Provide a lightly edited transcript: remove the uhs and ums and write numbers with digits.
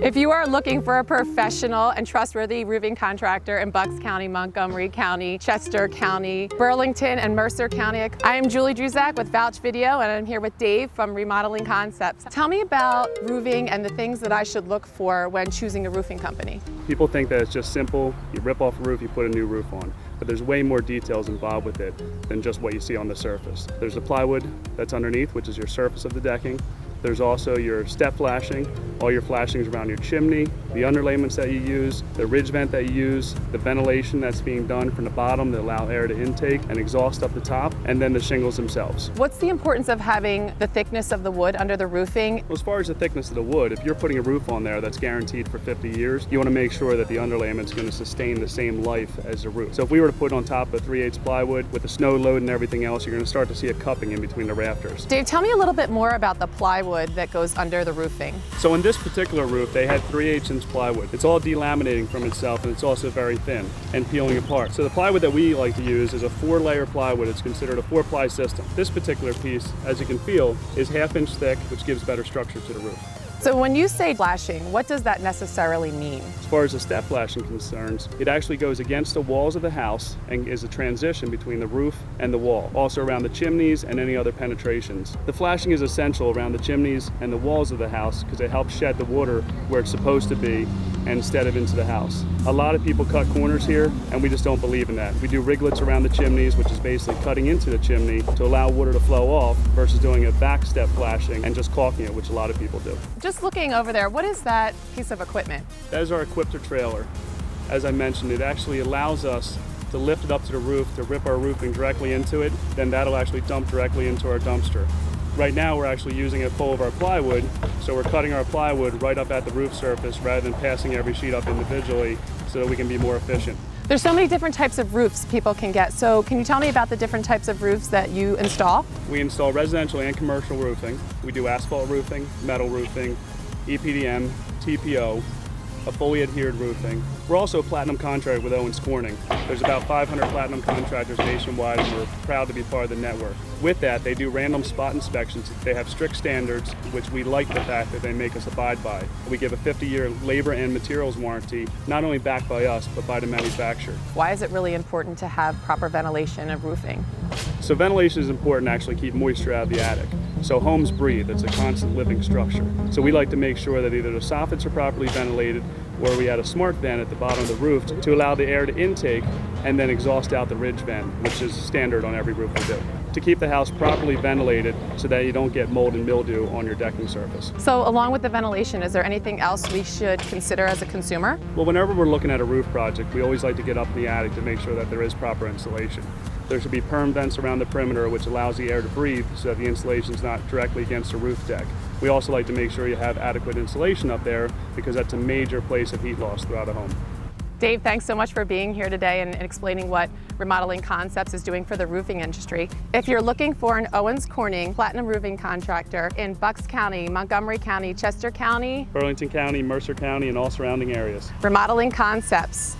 If you are looking for a professional and trustworthy roofing contractor in Bucks County, Montgomery County, Chester County, Burlington, and Mercer County, I am Julie Druzak with Vouch Video, and I'm here with Dave from Remodeling Concepts. Tell me about roofing and the things that I should look for when choosing a roofing company. People think that it's just simple. You rip off a roof, you put a new roof on. But there's way more details involved with it than just what you see on the surface. There's the plywood that's underneath, which is your surface of the decking. There's also your step flashing, all your flashings around your chimney, the underlayments that you use, the ridge vent that you use, the ventilation that's being done from the bottom to allow air to intake and exhaust up the top, and then the shingles themselves. What's the importance of having the thickness of the wood under the roofing? As far as the thickness of the wood, if you're putting a roof on there that's guaranteed for 50 years, you want to make sure that the underlayment's going to sustain the same life as the roof. So if we were to put on top of 3/8 plywood with the snow load and everything else, you're going to start to see a cupping in between the rafters. Dave, tell me a little bit more about the plywood that goes under the roofing. So in this particular roof, they had 3/8 inch plywood. It's all delaminating from itself, and it's also very thin and peeling apart. So the plywood that we like to use is a 4-layer plywood. It's considered a 4-ply system. This particular piece, as you can feel, is 1/2 inch thick, which gives better structure to the roof. So when you say flashing, what does that necessarily mean? As far as the step flashing concerns, it actually goes against the walls of the house and is a transition between the roof and the wall, also around the chimneys and any other penetrations. The flashing is essential around the chimneys and the walls of the house because it helps shed the water where it's supposed to be instead of into the house. A lot of people cut corners here, and we just don't believe in that. We do riglets around the chimneys, which is basically cutting into the chimney to allow water to flow off versus doing a back step flashing and just caulking it, which a lot of people do. Just looking over there, what is that piece of equipment? That is our Equipter trailer. As I mentioned, it actually allows us to lift it up to the roof, to rip our roofing directly into it, then that'll actually dump directly into our dumpster. Right now we're actually using it full of our plywood, so we're cutting our plywood right up at the roof surface rather than passing every sheet up individually so that we can be more efficient. There's so many different types of roofs people can get, so can you tell me about the different types of roofs that you install? We install residential and commercial roofing. We do asphalt roofing, metal roofing, EPDM, TPO, a fully adhered roofing. We're also a platinum contractor with Owens Corning. There's about 500 platinum contractors nationwide, and we're proud to be part of the network. With that, they do random spot inspections. They have strict standards, which we like the fact that they make us abide by. We give a 50-year labor and materials warranty, not only backed by us, but by the manufacturer. Why is it really important to have proper ventilation of roofing? So ventilation is important to actually keep moisture out of the attic. So homes breathe, it's a constant living structure. So we like to make sure that either the soffits are properly ventilated or we add a smart vent at the bottom of the roof to allow the air to intake and then exhaust out the ridge vent, which is standard on every roof we do, to keep the house properly ventilated so that you don't get mold and mildew on your decking surface. So along with the ventilation, is there anything else we should consider as a consumer? Well, whenever we're looking at a roof project, we always like to get up in the attic to make sure that there is proper insulation. There should be perm vents around the perimeter, which allows the air to breathe so that the insulation is not directly against the roof deck. We also like to make sure you have adequate insulation up there because that's a major place of heat loss throughout a home. Dave, thanks so much for being here today and explaining what Remodeling Concepts is doing for the roofing industry. If you're looking for an Owens Corning platinum roofing contractor in Bucks County, Montgomery County, Chester County, Burlington County, Mercer County, and all surrounding areas. Remodeling Concepts.